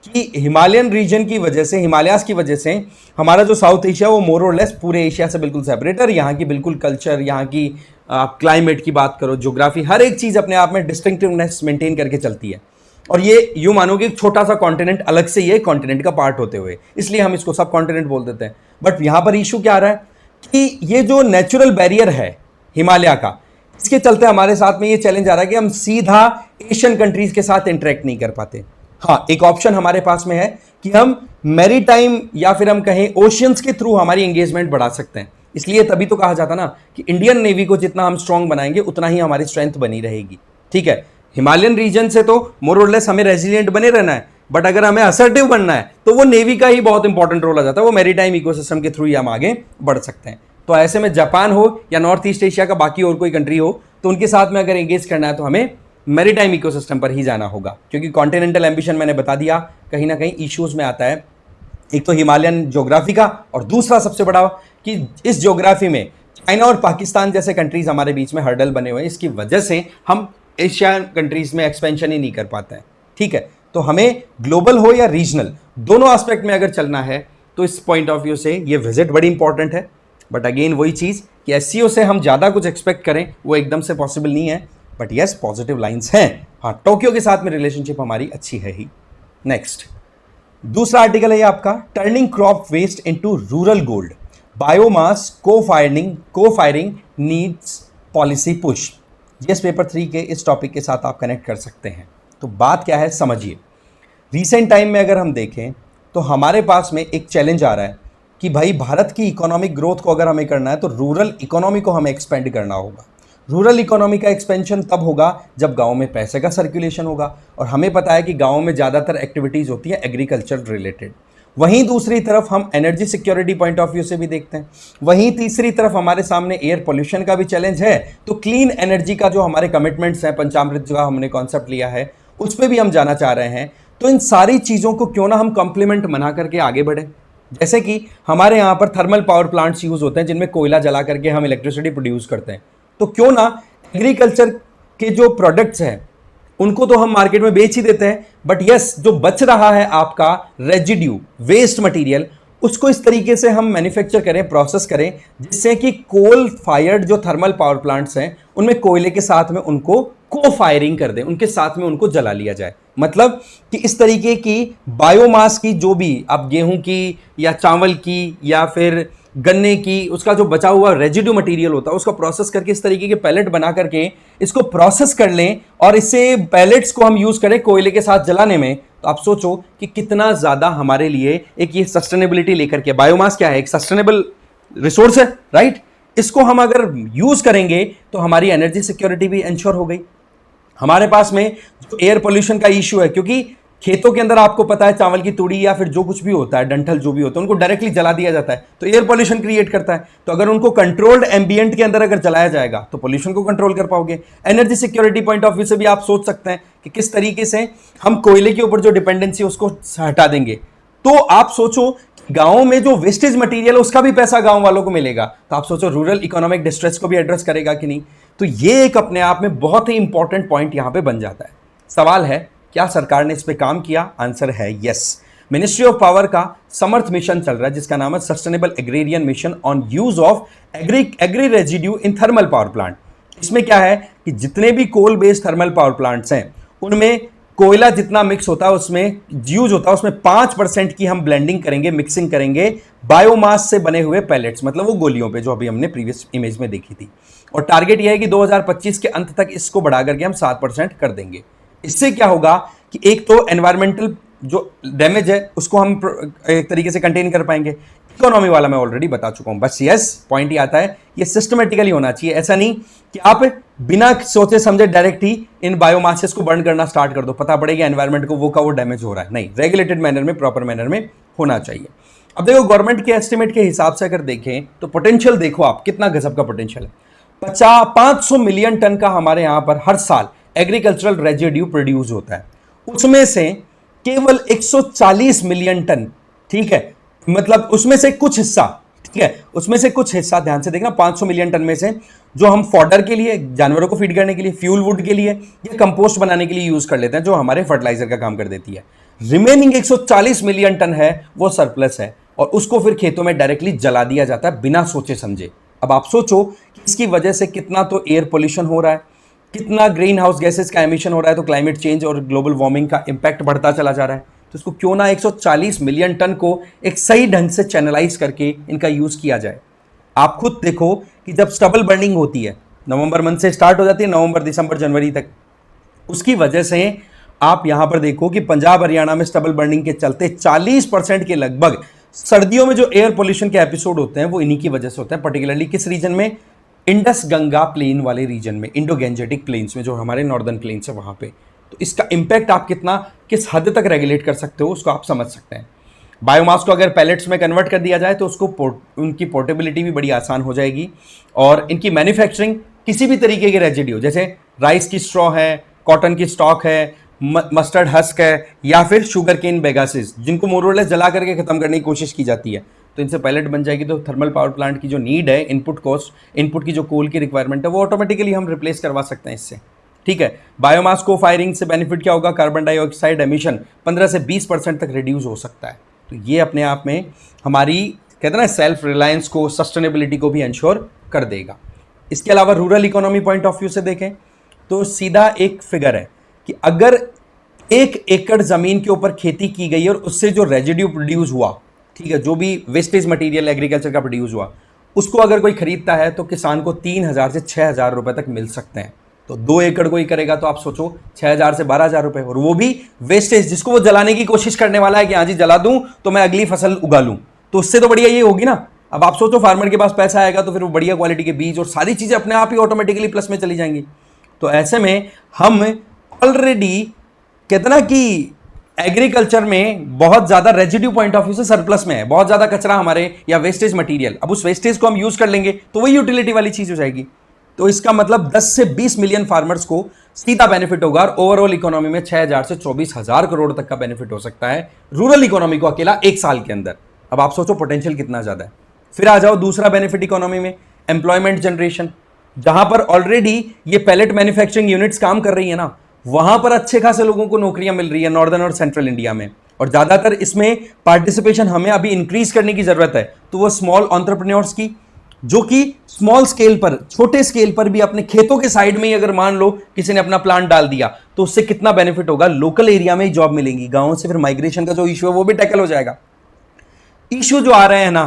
कि हिमालयन रीजन की वजह से, हिमालयाज की वजह से हमारा जो साउथ एशिया वो मोर और लेस पूरे एशिया से बिल्कुल सेपरेट है। यहाँ की बिल्कुल कल्चर, यहाँ की क्लाइमेट की बात करो, ज्योग्राफी, हर एक चीज़ अपने आप में डिस्टिंक्टिवनेस मेंटेन करके चलती है। और ये यूँ मानो कि एक छोटा सा कॉन्टिनेंट अलग से ये कॉन्टिनेंट का पार्ट होते हुए, इसलिए हम इसको सब कॉन्टिनेंट बोल देते हैं। बट यहाँ पर इशू क्या आ रहा है कि ये जो नेचुरल बैरियर है हिमालय का, इसके चलते हमारे साथ में ये चैलेंज आ रहा है कि हम सीधा एशियन कंट्रीज के साथ इंटरेक्ट नहीं कर पाते। हाँ, एक ऑप्शन हमारे पास में है कि हम मैरीटाइम या फिर हम कहें ओशियंस के थ्रू हमारी एंगेजमेंट बढ़ा सकते हैं। इसलिए तभी तो कहा जाता ना कि इंडियन नेवी को जितना हम स्ट्रांग बनाएंगे उतना ही हमारी स्ट्रेंथ बनी रहेगी, ठीक है। हिमालयन रीजन से तो मोर और लेस हमें रेजिलिएंट बने रहना है, बट अगर हमें असर्टिव बनना है तो वो नेवी का ही बहुत इंपॉर्टेंट रोल आ जाता है। वो मैरीटाइम इकोसिस्टम के थ्रू ही हम आगे बढ़ सकते हैं। तो ऐसे में जापान हो या नॉर्थ ईस्ट एशिया का बाकी और कोई कंट्री हो, तो उनके साथ में अगर एंगेज करना है तो हमें मैरीटाइम इकोसिस्टम पर ही जाना होगा, क्योंकि कॉन्टिनेंटल एम्बिशन मैंने बता दिया कहीं ना कहीं इश्यूज में आता है। एक तो हिमालयन ज्योग्राफी का, और दूसरा सबसे बड़ा कि इस ज्योग्राफी में चाइना और पाकिस्तान जैसे कंट्रीज हमारे बीच में हर्डल बने हुए हैं, इसकी वजह से हम एशियन कंट्रीज में एक्सपेंशन ही नहीं कर पाते हैं। ठीक है, तो हमें ग्लोबल हो या रीजनल, दोनों एस्पेक्ट में अगर चलना है तो इस पॉइंट ऑफ व्यू से ये विजिट बड़ी इंपॉर्टेंट है। बट अगेन वही चीज़ कि एससीओ से हम ज़्यादा कुछ एक्सपेक्ट करें वो एकदम से पॉसिबल नहीं है। बट यस, पॉजिटिव लाइंस हैं। हाँ, टोक्यो के साथ में रिलेशनशिप हमारी अच्छी है ही। नेक्स्ट दूसरा आर्टिकल है ये आपका, turning crop waste into rural gold, biomass को firing needs policy push. GS paper 3 के इस टॉपिक के साथ आप कनेक्ट कर सकते हैं। तो बात क्या है समझिए। रीसेंट टाइम में अगर हम देखें तो हमारे पास में एक चैलेंज आ रहा है कि भाई भारत की इकोनॉमिक ग्रोथ को अगर हमें करना है तो रूरल इकोनॉमी को हमें एक्सपेंड करना होगा। रूरल इकोनॉमी का एक्सपेंशन तब होगा जब गांव में पैसे का सर्कुलेशन होगा, और हमें पता है कि गांव में ज़्यादातर एक्टिविटीज़ होती है एग्रीकल्चर रिलेटेड। वहीं दूसरी तरफ हम energy security point of view से भी देखते हैं। वहीं तीसरी तरफ हमारे सामने एयर पोल्यूशन का भी चैलेंज है। तो क्लीन एनर्जी का जो हमारे कमिटमेंट्स हैं, पंचामृत का हमने कॉन्सेप्ट लिया है, उस पर भी हम जाना चाह रहे हैं। तो इन सारी चीज़ों को क्यों ना हम कॉम्प्लीमेंट बना करके आगे बढ़े। जैसे कि हमारे यहाँ पर थर्मल पावर प्लांट्स यूज़ होते हैं जिनमें कोयला जला करके हम इलेक्ट्रिसिटी प्रोड्यूस करते हैं। तो क्यों ना एग्रीकल्चर के जो प्रोडक्ट्स हैं उनको तो हम मार्केट में बेच ही देते हैं, बट यस जो बच रहा है आपका रेजिड्यू वेस्ट मटेरियल, उसको इस तरीके से हम मैन्युफैक्चर करें, प्रोसेस करें, जिससे कि कोल फायर्ड जो थर्मल पावर प्लांट्स हैं उनमें कोयले के साथ में उनको को फायरिंग कर दें, उनके साथ में उनको जला लिया जाए। मतलब कि इस तरीके की बायोमास की जो भी आप गेहूं की या चावल की या फिर गन्ने की, उसका जो बचा हुआ रेजिड्यू मटेरियल होता है उसको प्रोसेस करके इस तरीके के पैलेट बना करके इसको प्रोसेस कर लें और इससे पैलेट्स को हम यूज करें कोयले के साथ जलाने में। तो आप सोचो कि कितना ज्यादा हमारे लिए एक ये सस्टेनेबिलिटी लेकर के, बायोमास क्या है, एक सस्टेनेबल रिसोर्स है, राइट। इसको हम अगर यूज करेंगे तो हमारी एनर्जी सिक्योरिटी भी इंश्योर हो गई। हमारे पास में जो एयर पोल्यूशन का इश्यू है, क्योंकि खेतों के अंदर आपको पता है चावल की तूड़ी या फिर जो कुछ भी होता है, डंठल जो भी होता है, उनको डायरेक्टली जला दिया जाता है तो एयर पोल्यूशन क्रिएट करता है। तो अगर उनको कंट्रोल्ड एम्बियंट के अंदर अगर जलाया जाएगा तो पोल्यूशन को कंट्रोल कर पाओगे। Energy security point of view से भी आप सोच सकते हैं कि किस तरीके से हम कोयले के ऊपर जो डिपेंडेंसी उसको हटा देंगे। तो आप सोचो गांव में जो वेस्टेज मटेरियल है उसका भी पैसा गांव वालों को मिलेगा। तो आप सोचो रूरल इकोनॉमिक डिस्ट्रेस को भी एड्रेस करेगा कि नहीं। तो ये एक अपने आप में बहुत ही इंपॉर्टेंट पॉइंट यहां पे बन जाता है। सवाल है क्या सरकार ने इस पे काम किया? आंसर है यस। मिनिस्ट्री ऑफ पावर का समर्थ मिशन चल रहा है जिसका नाम है sustainable agrarian mission on use of agri residue in thermal power plant. इसमें क्या है कि जितने भी coal based thermal power plants हैं उनमें कोयला जितना मिक्स होता है उसमें यूज होता है, उसमें 5% की हम ब्लेंडिंग करेंगे, मिक्सिंग करेंगे बायोमास से बने हुए पैलेट्स, मतलब वो गोलियों पे जो अभी हमने प्रीवियस इमेज में देखी थी। और टारगेट यह है कि 2025 के अंत तक इसको बढ़ा करके हम 7% कर देंगे। इससे क्या होगा कि एक तो एनवायरमेंटल जो डैमेज है उसको हम एक तरीके से कंटेन कर पाएंगे। इकोनॉमी वाला मैं ऑलरेडी बता चुका हूं। बस यस पॉइंट ही आता है, ये सिस्टमेटिकली होना चाहिए। ऐसा नहीं कि आप बिना सोचे समझे डायरेक्ट ही इन बायोमासेस को बर्न करना स्टार्ट कर दो, पता पड़ेगा एनवायरमेंट को वो का वो डैमेज हो रहा है। नहीं, रेगुलेटेड मैनर में, प्रॉपर मैनर में होना चाहिए। अब देखो गवर्नमेंट के एस्टिमेट के हिसाब से अगर देखें तो पोटेंशियल देखो आप कितना गजब का पोटेंशियल है। 500 मिलियन टन का हमारे यहां पर हर साल एग्रीकल्चरल रेजिड्यू प्रोड्यूस होता है, उसमें से केवल 140 मिलियन टन, ठीक है, मतलब उसमें से कुछ हिस्सा, ठीक है, उसमें से कुछ हिस्सा ध्यान से देखना, 500 मिलियन टन में से जो हम फॉडर के लिए, जानवरों को फीड करने के लिए, फ्यूल वुड के लिए या कंपोस्ट बनाने के लिए यूज कर लेते हैं, जो हमारे फर्टिलाइजर का काम कर देती है। रिमेनिंग 140 मिलियन टन है वो सरप्लस है और उसको फिर खेतों में डायरेक्टली जला दिया जाता है बिना सोचे समझे। अब आप सोचो कि इसकी वजह से कितना तो एयर पोल्यूशन हो रहा है, कितना ग्रीन हाउस गैसेस का एमिशन हो रहा है, तो क्लाइमेट चेंज और ग्लोबल वार्मिंग का इंपैक्ट बढ़ता चला जा रहा है। तो इसको क्यों ना 140 मिलियन टन को एक सही ढंग से चैनलाइज करके इनका यूज किया जाए। आप खुद देखो कि जब स्टबल बर्निंग होती है, नवंबर मंथ से स्टार्ट हो जाती है, नवंबर दिसंबर जनवरी तक, उसकी वजह से आप यहां पर देखो कि पंजाब हरियाणा में स्टबल बर्निंग के चलते 40% के लगभग सर्दियों में जो एयर पोल्यूशन के एपिसोड होते हैं वो इन्हीं की वजह से होते हैं। पर्टिकुलरली किस रीजन में? इंडस गंगा प्लेन वाले रीजन में, इंडो गैंजेटिक प्लेन्स में, जो हमारे नॉर्दर्न प्लेन्स है वहां पे। तो इसका इंपैक्ट आप किस हद तक रेगुलेट कर सकते हो उसको आप समझ सकते हैं। बायोमास को अगर पैलेट्स में कन्वर्ट कर दिया जाए तो उसको उनकी पोर्टेबिलिटी भी बड़ी आसान हो जाएगी और इनकी मैन्युफैक्चरिंग किसी भी तरीके के रेजिड्यू, जैसे राइस की स्ट्रॉ है, कॉटन की स्टॉक है, मस्टर्ड हस्क है या फिर शुगर केन बेगासिस, जिनको मोरलेस जला करके खत्म करने की कोशिश की जाती है, तो इनसे पैलेट बन जाएगी, तो थर्मल पावर प्लांट की जो नीड है, इनपुट कॉस्ट, इनपुट की जो कोल की रिक्वायरमेंट है, वो ऑटोमेटिकली हम रिप्लेस करवा सकते हैं इससे। ठीक है, बायोमास को फायरिंग से बेनिफिट क्या होगा, कार्बन डाइऑक्साइड एमिशन 15 से 20% तक रिड्यूस हो सकता है। तो ये अपने आप में हमारी कहते हैं ना सेल्फ रिलायंस को, सस्टेनेबिलिटी को भी इंश्योर कर देगा। इसके अलावा rural economy point of view से देखें तो सीधा एक फिगर है कि अगर 1 एकड़ जमीन के ऊपर खेती की गई और उससे जो रेजिड्यू प्रोड्यूस हुआ, ठीक है, जो भी वेस्टेज मटेरियल एग्रीकल्चर का प्रोड्यूस हुआ, उसको अगर कोई खरीदता है तो किसान को 3,000 से 6,000 रुपए तक मिल सकते हैं। तो 2 एकड़ कोई करेगा तो आप सोचो 6,000 से 12,000 रुपए, और वो भी वेस्टेज जिसको वो जलाने की कोशिश करने वाला है कि हाँ जी जला दूं तो मैं अगली फसल उगा लूं, तो उससे तो बढ़िया ये होगी ना। अब आप सोचो फार्मर के पास पैसा आएगा तो फिर वो बढ़िया क्वालिटी के बीज और सारी चीजें अपने आप ही ऑटोमेटिकली प्लस में चली जाएंगी। तो ऐसे में हम ऑलरेडी कहते ना कि एग्रीकल्चर में बहुत ज्यादा रेजिड्यू पॉइंट ऑफ व्यू से सरप्लस में है, बहुत ज्यादा कचरा हमारे या वेस्टेज मटेरियल, अब उस वेस्टेज को हम यूज कर लेंगे तो वही यूटिलिटी वाली चीज हो जाएगी। तो इसका मतलब 10 से 20 मिलियन फार्मर्स को सीधा बेनिफिट होगा और ओवरऑल इकोनॉमी में 6,000 से 24,000 करोड़ तक का बेनिफिट हो सकता है रूरल इकोनॉमी को अकेला 1 साल के अंदर। अब आप सोचो पोटेंशियल कितना ज्यादा है। फिर आ जाओ दूसरा बेनिफिट इकोनॉमी में, एम्प्लॉयमेंट जनरेशन। जहां पर ऑलरेडी ये पैलेट मैन्युफैक्चरिंग यूनिट्स काम कर रही है ना, वहां पर अच्छे खासे लोगों को नौकरियां मिल रही है नॉर्दर्न और सेंट्रल इंडिया में, और ज्यादातर इसमें पार्टिसिपेशन हमें अभी इंक्रीज करने की जरूरत है। तो वो स्मॉल एंटरप्रेन्योर्स की, जो कि स्मॉल स्केल पर, छोटे स्केल पर भी अपने खेतों के साइड में ही अगर मान लो किसी ने अपना प्लांट डाल दिया तो उससे कितना बेनिफिट होगा, लोकल एरिया में ही जॉब मिलेंगी, गांवों से फिर माइग्रेशन का जो इशू है वो भी टैकल हो जाएगा। इशू जो आ रहे हैं ना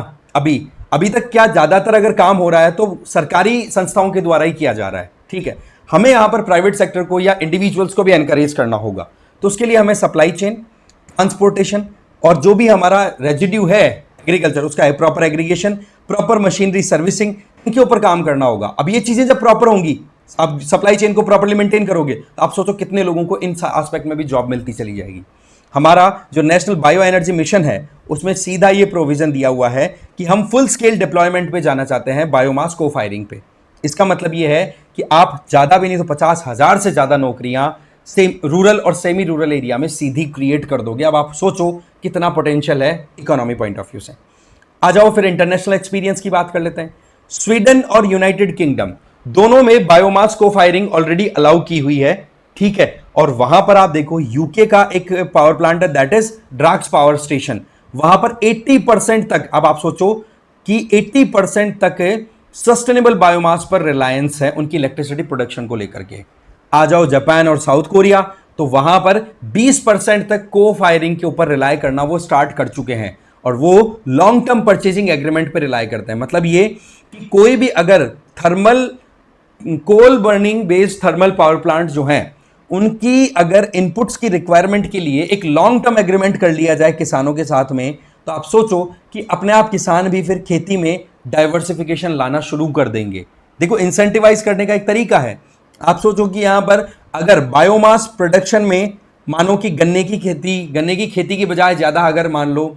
अभी तक क्या ज्यादातर अगर काम हो रहा है तो सरकारी संस्थाओं के द्वारा ही किया जा रहा है। ठीक है, हमें यहां पर प्राइवेट सेक्टर को या इंडिविजुअल्स को भी एनकरेज करना होगा। तो उसके लिए हमें सप्लाई चेन, ट्रांसपोर्टेशन और जो भी हमारा रेजिड्यू है एग्रीकल्चर उसका proper aggregation, proper machinery servicing, इनके ऊपर काम करना होगा। अब ये चीजें जब प्रॉपर होंगी, आप सप्लाई चेन को प्रॉपर्ली मेंटेन करोगे तो आप सोचो कितने लोगों को इन एस्पेक्ट में भी जॉब मिलती चली जाएगी। हमारा जो नेशनल बायो एनर्जी मिशन है उसमें सीधा ये प्रोविजन दिया हुआ है कि हम फुल स्केल डिप्लॉयमेंट पे जाना चाहते हैं बायोमास को फायरिंग पे। इसका मतलब ये है कि आप ज्यादा भी नहीं तो 50,000 से ज्यादा नौकरियां रूरल और सेमी रूरल एरिया में सीधी क्रिएट कर दोगे। अब आप सोचो कितना पोटेंशियल है इकोनॉमी पॉइंट ऑफ व्यू से। आ जाओ फिर इंटरनेशनल एक्सपीरियंस की बात कर लेते हैं। स्वीडन और यूनाइटेड किंगडम दोनों में बायोमास को फायरिंग ऑलरेडी अलाउ की हुई है। ठीक है, और वहां पर आप देखो यूके का एक पावर प्लांट है that is Drax power station, वहां पर 80% तक, अब आप सोचो कि 80% तक सस्टेनेबल बायोमास पर रिलायंस है उनकी इलेक्ट्रिसिटी प्रोडक्शन को लेकर के। आ जाओ जापान और साउथ कोरिया, तो वहां पर 20% तक को फायरिंग के ऊपर रिलाय करना वो स्टार्ट कर चुके हैं और वो लॉन्ग टर्म परचेजिंग एग्रीमेंट पर रिलाय करते हैं। मतलब ये कि कोई भी अगर thermal coal burning based thermal power plant जो हैं उनकी अगर इनपुट्स की रिक्वायरमेंट के लिए एक लॉन्ग टर्म एग्रीमेंट कर लिया जाए किसानों के साथ में, तो आप सोचो कि अपने आप किसान भी फिर खेती में डाइवर्सिफिकेशन लाना शुरू कर देंगे। देखो इंसेंटिवाइज करने का एक तरीका है। आप सोचो कि यहां पर अगर बायोमास प्रोडक्शन में मानो कि गन्ने की खेती की बजाय ज्यादा अगर मान लो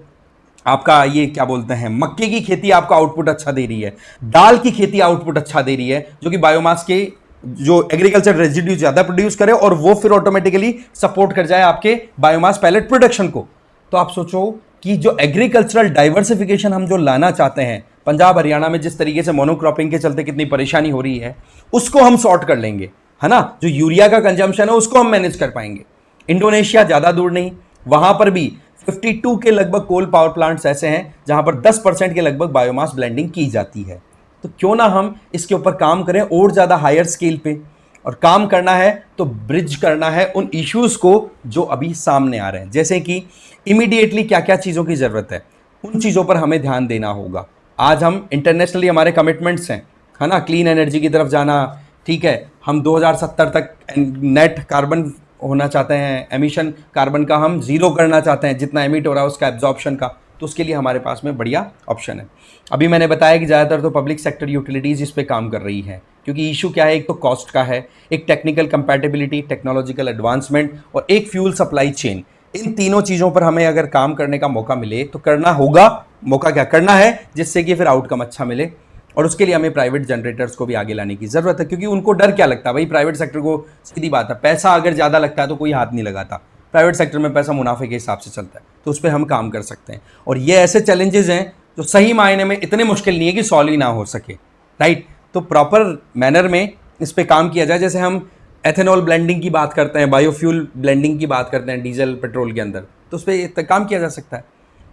आपका ये क्या बोलते हैं मक्के की खेती आपका आउटपुट अच्छा दे रही है, दाल की खेती आउटपुट अच्छा दे रही है, जो कि बायोमास के जो एग्रीकल्चर रेजिड्यू ज्यादा प्रोड्यूस करे और वो फिर ऑटोमेटिकली सपोर्ट कर जाए आपके बायोमास पैलेट प्रोडक्शन को। तो आप सोचो कि जो एग्रीकल्चरल डाइवर्सिफिकेशन हम जो लाना चाहते हैं, पंजाब हरियाणा में जिस तरीके से मोनोक्रॉपिंग के चलते कितनी परेशानी हो रही है, उसको हम सॉर्ट कर लेंगे, है ना। जो यूरिया का कंजम्पशन है उसको हम मैनेज कर पाएंगे। इंडोनेशिया ज्यादा दूर नहीं, वहां पर भी 52 के लगभग कोल पावर प्लांट्स ऐसे हैं जहां पर 10% के लगभग बायोमास ब्लेंडिंग की जाती है। तो क्यों ना हम इसके ऊपर काम करें और ज्यादा हायर स्केल पे, और काम करना है तो ब्रिज करना है उन इश्यूज को जो अभी सामने आ रहे हैं, जैसे कि इमीडिएटली क्या क्या चीजों की जरूरत है, उन चीजों पर हमें ध्यान देना होगा। आज हम इंटरनेशनली हमारे कमिटमेंट्स हैं, है ना, क्लीन एनर्जी की तरफ जाना। ठीक है, हम 2070 तक नेट कार्बन होना चाहते हैं, एमिशन कार्बन का हम जीरो करना चाहते हैं, जितना एमिट हो रहा है उसका एब्जॉर्प्शन का। तो उसके लिए हमारे पास में बढ़िया ऑप्शन है। अभी मैंने बताया कि ज़्यादातर तो पब्लिक सेक्टर यूटिलिटीज़ इस पे काम कर रही हैं, क्योंकि इशू क्या है, एक तो कॉस्ट का है, एक टेक्निकल कंपैटिबिलिटी, टेक्नोलॉजिकल एडवांसमेंट और एक फ्यूल सप्लाई चेन। इन तीनों चीज़ों पर हमें अगर काम करने का मौका मिले तो करना होगा। मौका क्या करना है जिससे कि फिर आउटकम अच्छा मिले, और उसके लिए हमें प्राइवेट जनरेटर्स को भी आगे लाने की जरूरत है, क्योंकि उनको डर क्या लगता है भाई, प्राइवेट सेक्टर को सीधी बात है पैसा अगर ज़्यादा लगता है तो कोई हाथ नहीं लगाता। प्राइवेट सेक्टर में पैसा मुनाफे के हिसाब से चलता है, तो उस पर हम काम कर सकते हैं। और ये ऐसे चैलेंजेस हैं जो सही मायने में इतने मुश्किल नहीं है कि सॉल्व ही ना हो सके, राइट। तो प्रॉपर मैनर में इस पे काम किया जाए। जैसे हम एथेनॉल ब्लेंडिंग की बात करते हैं, बायोफ्यूल ब्लेंडिंग की बात करते हैं डीजल पेट्रोल के अंदर, तो उस पर काम किया जा सकता है।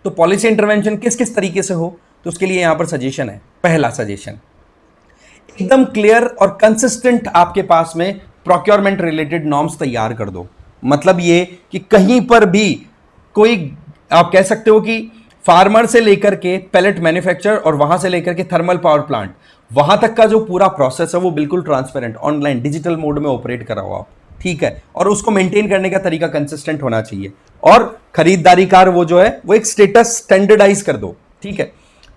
तो पॉलिसी इंटरवेंशन किस किस तरीके से हो, तो उसके लिए यहाँ पर सजेशन है। पहला सजेशन, एकदम क्लियर और कंसिस्टेंट आपके पास में प्रोक्योरमेंट रिलेटेड नॉर्म्स तैयार कर दो। मतलब ये कि कहीं पर भी कोई, आप कह सकते हो कि फार्मर से लेकर के पैलेट मैन्युफैक्चरर और वहां से लेकर के थर्मल पावर प्लांट, वहां तक का जो पूरा प्रोसेस है वो बिल्कुल ट्रांसपेरेंट, ऑनलाइन, डिजिटल मोड में ऑपरेट कराओ आप, ठीक है। और उसको मेंटेन करने का तरीका कंसिस्टेंट होना चाहिए। और खरीदारी कार वो जो है वो एक स्टेटस स्टैंडर्डाइज कर दो, ठीक है।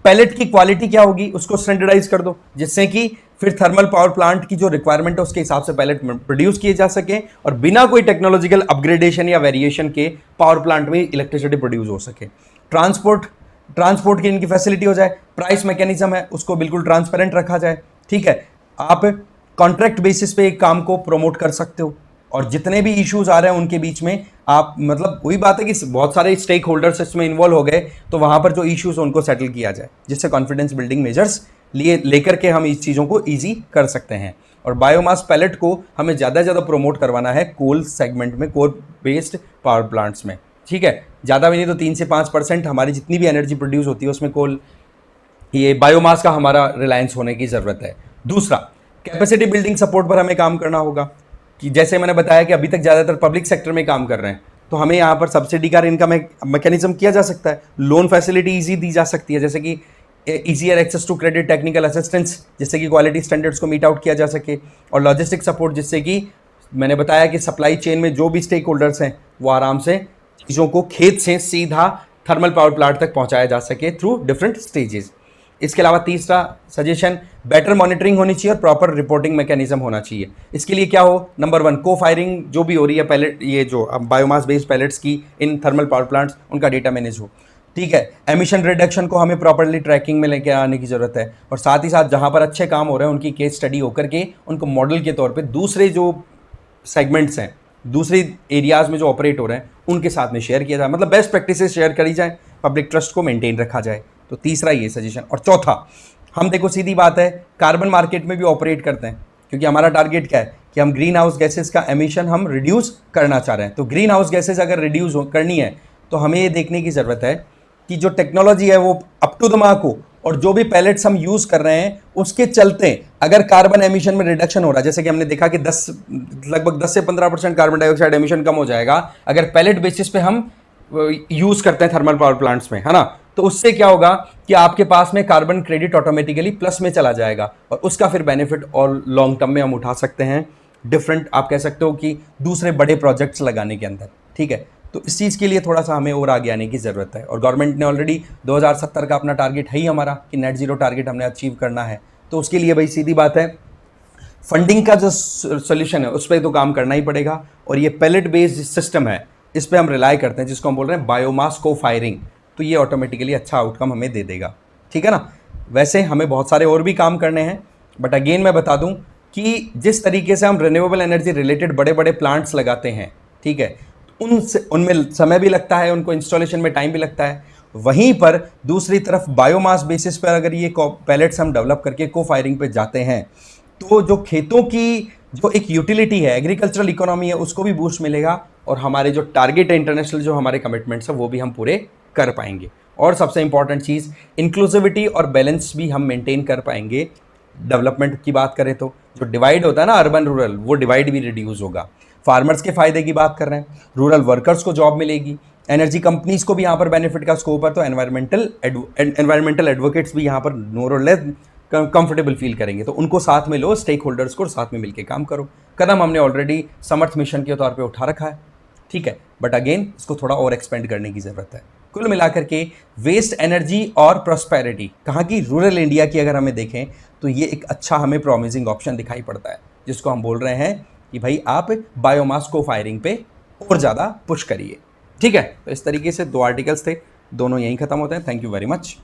पैलेट की क्वालिटी क्या होगी उसको स्टैंडर्डाइज कर दो, जिससे कि फिर थर्मल पावर प्लांट की जो रिक्वायरमेंट है उसके हिसाब से पैलेट प्रोड्यूस किए जा सके और बिना कोई टेक्नोलॉजिकल अपग्रेडेशन या वेरिएशन के पावर प्लांट में इलेक्ट्रिसिटी प्रोड्यूस हो सके। ट्रांसपोर्ट की इनकी फैसिलिटी हो जाए, प्राइस मैकेनिज्म है उसको बिल्कुल ट्रांसपेरेंट रखा जाए, ठीक है। आप कॉन्ट्रैक्ट बेसिस पे एक काम को प्रमोट कर सकते हो और जितने भी इश्यूज आ रहे हैं उनके बीच में आप, मतलब वही बात है कि बहुत सारे स्टेक होल्डर्स इसमें इन्वॉल्व हो गए, तो वहां पर जो इश्यूज उनको सेटल किया जाए, जिससे कॉन्फिडेंस बिल्डिंग मेजर्स लेकर के हम इस चीज़ों को ईजी कर सकते हैं। और बायोमास पैलेट को हमें ज़्यादा से ज़्यादा प्रोमोट करवाना है कोल सेगमेंट में, कोल बेस्ड पावर प्लांट्स में, ठीक है। ज़्यादा भी नहीं तो 3 से 5% हमारी जितनी भी एनर्जी प्रोड्यूस होती है उसमें कोल, ये बायोमास का हमारा रिलायंस होने की ज़रूरत है। दूसरा, कैपेसिटी बिल्डिंग सपोर्ट पर हमें काम करना होगा कि जैसे मैंने बताया कि अभी तक ज़्यादातर पब्लिक सेक्टर में काम कर रहे हैं, तो हमें यहाँ पर सब्सिडी का इनका मैकेनिज्म किया जा सकता है, लोन फैसिलिटी ईजी दी जा सकती है, जैसे कि easier access to credit, technical assistance जिससे कि क्वालिटी स्टैंडर्ड्स को मीट आउट किया जा सके, और लॉजिस्टिक सपोर्ट जिससे कि मैंने बताया कि सप्लाई चेन में जो भी स्टेक होल्डर्स हैं वो आराम से चीज़ों को खेत से सीधा थर्मल पावर प्लांट तक पहुंचाया जा सके थ्रू डिफरेंट स्टेजेस। इसके अलावा तीसरा सजेशन, बेटर मॉनिटरिंग होनी चाहिए और प्रॉपर रिपोर्टिंग मैकेनिज्म होना चाहिए। इसके लिए क्या हो, नंबर 1, को फायरिंग जो भी हो रही है पैलेट, ये जो बायोमास बेस्ड पैलेट्स की इन थर्मल पावर प्लांट्स, उनका डेटा मैनेज हो, ठीक है। एमिशन रिडक्शन को हमें प्रॉपर्ली ट्रैकिंग में लेके आने की ज़रूरत है और साथ ही साथ जहाँ पर अच्छे काम हो रहे हैं उनकी केस स्टडी होकर के उनको मॉडल के तौर पे दूसरे जो सेगमेंट्स हैं, दूसरे एरियाज़ में जो ऑपरेट हो रहे हैं उनके साथ में शेयर किया जाए, मतलब बेस्ट प्रैक्टिसेस शेयर करी जाए, पब्लिक ट्रस्ट को मेंटेन रखा जाए। तो तीसरा ये सजेशन। और चौथा, हम देखो सीधी बात है, कार्बन मार्केट में भी ऑपरेट करते हैं क्योंकि हमारा टारगेट क्या है कि हम ग्रीन हाउस गैसेस का एमिशन हम रिड्यूस करना चाह रहे हैं। तो ग्रीन हाउस गैसेस अगर रिड्यूस करनी है तो हमें ये देखने की ज़रूरत है कि जो टेक्नोलॉजी है वो अप टू द मार्क हो और जो भी पैलेट्स हम यूज़ कर रहे हैं उसके चलते अगर कार्बन एमिशन में रिडक्शन हो रहा है, जैसे कि हमने देखा कि लगभग 10 से 15% कार्बन डाइऑक्साइड एमिशन कम हो जाएगा अगर पैलेट बेसिस पे हम यूज़ करते हैं थर्मल पावर प्लांट्स में, है ना। तो उससे क्या होगा कि आपके पास में कार्बन क्रेडिट ऑटोमेटिकली प्लस में चला जाएगा और उसका फिर बेनिफिट और लॉन्ग टर्म में हम उठा सकते हैं डिफरेंट, आप कह सकते हो कि दूसरे बड़े प्रोजेक्ट्स लगाने के अंदर, ठीक है। तो इस चीज़ के लिए थोड़ा सा हमें और आगे आने की ज़रूरत है और गवर्नमेंट ने ऑलरेडी 2070 का अपना टारगेट है ही हमारा कि नेट जीरो टारगेट हमने अचीव करना है। तो उसके लिए भाई सीधी बात है, फंडिंग का जो सोल्यूशन है उस पर तो काम करना ही पड़ेगा और ये पैलेट बेस्ड सिस्टम है इस पर हम रिलाई करते हैं, जिसको हम बोल रहे हैं बायोमास को फायरिंग, तो ये ऑटोमेटिकली अच्छा आउटकम हमें दे देगा, ठीक है ना। वैसे हमें बहुत सारे और भी काम करने हैं, बट अगेन मैं बता दूं कि जिस तरीके से हम रिन्यूएबल एनर्जी रिलेटेड बड़े बड़े प्लांट्स लगाते हैं, ठीक है, उनमें समय भी लगता है, उनको इंस्टॉलेशन में टाइम भी लगता है। वहीं पर दूसरी तरफ बायोमास बेसिस पर अगर ये पैलेट्स हम डेवलप करके को फायरिंग पे जाते हैं तो जो खेतों की जो एक यूटिलिटी है, एग्रीकल्चरल इकोनॉमी है, उसको भी बूस्ट मिलेगा और हमारे जो टारगेट है इंटरनेशनल, जो हमारे कमिटमेंट्स हैं वो भी हम पूरे कर पाएंगे। और सबसे इंपॉर्टेंट चीज़, इंक्लूसिविटी और बैलेंस भी हम मेंटेन कर पाएंगे। डेवलपमेंट की बात करें तो जो डिवाइड होता है ना अर्बन रूरल, वो डिवाइड भी रिड्यूस होगा। फार्मर्स के फायदे की बात कर रहे हैं, रूरल वर्कर्स को जॉब मिलेगी, एनर्जी कंपनीज को भी यहाँ पर बेनिफिट का स्कोप है, तो एनवायरमेंटल एडवोकेट्स भी यहाँ पर मोर और लेस कंफर्टेबल फील करेंगे। तो उनको साथ में लो, स्टेक होल्डर्स को साथ में मिलकर काम करो। कदम हमने ऑलरेडी समर्थ मिशन के तौर पे उठा रखा है, ठीक है, बट अगेन इसको थोड़ा और एक्सपेंड करने की ज़रूरत है। कुल मिलाकर के वेस्ट एनर्जी और प्रॉस्पेरिटी, कहाँ की, रूरल इंडिया की अगर हमें देखें तो ये एक अच्छा हमें प्रॉमिसिंग ऑप्शन दिखाई पड़ता है, जिसको हम बोल रहे हैं कि भाई आप बायोमास को फायरिंग पे और ज़्यादा पुश करिए, ठीक है। तो इस तरीके से 2 आर्टिकल्स थे, दोनों यहीं ख़त्म होते हैं। Thank you very much.